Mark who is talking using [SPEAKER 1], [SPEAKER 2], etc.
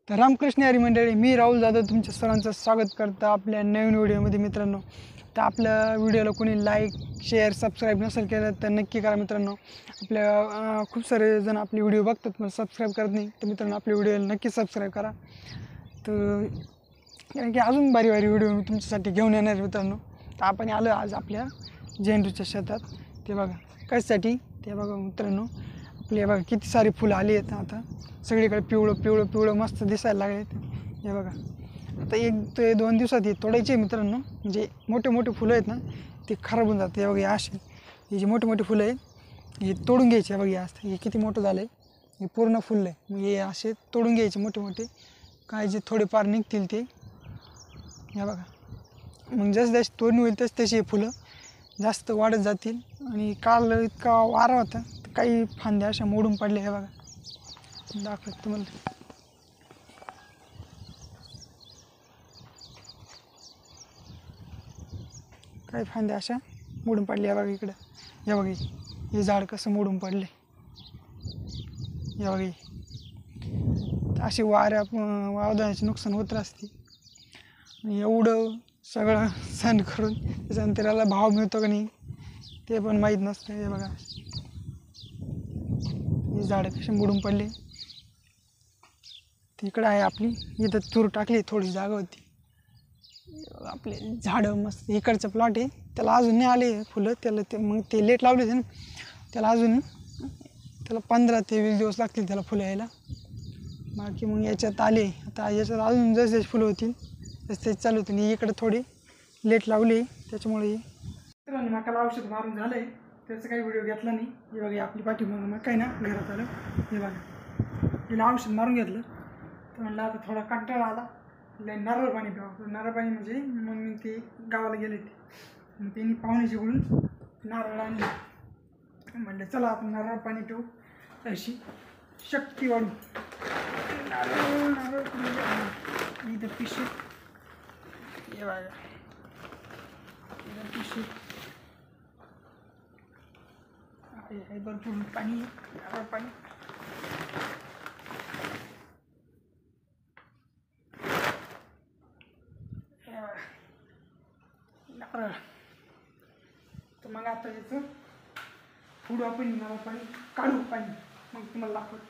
[SPEAKER 1] तर रामकृष्ण हरी मंडळी, मी राहुल जाधव तुमच्या सर्वांचं स्वागत करतो आपल्या नवीन व्हिडिओमध्ये मित्रांनो. तर आपल्या व्हिडिओला कोणी लाईक शेअर सबस्क्राईब नसेल केलं तर नक्की करा मित्रांनो. आपल्या खूप सारे जण आपले व्हिडिओ बघतात पण सबस्क्राईब करत नाही, तर मित्रांनो आपल्या व्हिडिओला नक्की सबस्क्राईब करा. तर कारण की अजून भारी व्हिडिओ मी तुमच्यासाठी घेऊन येणार मित्रांनो. तर आपण आलो आज आपल्या झेंडूच्या शेतात. ते बघा कशासाठी, ते बघा मित्रांनो, आपले बघा किती सारी फुलं आली आहेत आता, सगळीकडे पिवळं पिवळं पिवळं मस्त दिसायला लागलेत. हे बघा आता 1 ते 2 दिवसात हे तोडायचे मित्रांनो. म्हणजे मोठे मोठे फुलं आहेत ना, ते खराब होऊन जाते. हे बघा असे, हे जे मोठे मोठे फुलं आहेत हे तोडून घ्यायचे. हे बघा असतं, हे किती मोठं झालं आहे, हे पूर्ण फुलं आहे. मग हे असे तोडून घ्यायचे मोठे मोठे, काय जे थोडेफार निघतील ते. हे बघा, मग जसं तोडणी होईल तशी हे फुलं जास्त वाढत जातील. आणि काल इतका वारा होता तर काही फांद्या अशा मोडून पडल्या. हे बघा दाखवत तुम्हाला, काही फांद्या अशा मोडून पडल्या. बघा इकडं, हे बघा हे झाड कसं मोडून पडले. हे बघा अशी वादळाचे नुकसान होत असते. एवढं सगळं सण करून त्याच्यानंतर त्याला भाव मिळतो का नाही ते पण माहीत नसतं. हे बघा हे झाडं कशी मोडून पडले. तिकडं आहे आपली, इथं तूर टाकली, थोडी जागा होती. आपले झाडं मस्त, इकडचं प्लॉट आहे, त्याला अजून नाही आले फुलं. त्याला ते मग ते लेट लावले होते ना, त्याला अजून 15 ते 20 दिवस लागतील त्याला फुलं यायला. बाकी मग याच्यात आले. आता याच्यात अजून जसे फुलं होतील तसे चालू होते. आणि इकडे थोडी लेट लावली त्याच्यामुळे. मित्रांनो मकाला औषध मारून झालं आहे, त्याचं काही व्हिडिओ घेतला नाही. हे बघा आपली पाठीमागं मका आहे ना घरात आलं. हे बघा तिला औषध मारून घेतलं. तर म्हणलं आता थोडा कंटाळा आला, नारळ पाणी प्यावं. नारळ पाणी म्हणजे मग मी ते गावाला गेले ते, मग त्यांनी पाहुण्याची बोलून नारळ आणले. म्हणलं चला आपण नारळ पाणी पिऊ, अशी शक्ती वाढू. नारळ नारळ इथं पिशवी, हे बघा इथं पिशवी आहे, भरपूर पाणी, नारळ पाणी. नारळ तर मग आता याचं पुढं आपण नारळ पाणी काढू, पाणी मग तुम्हाला दाखवतो.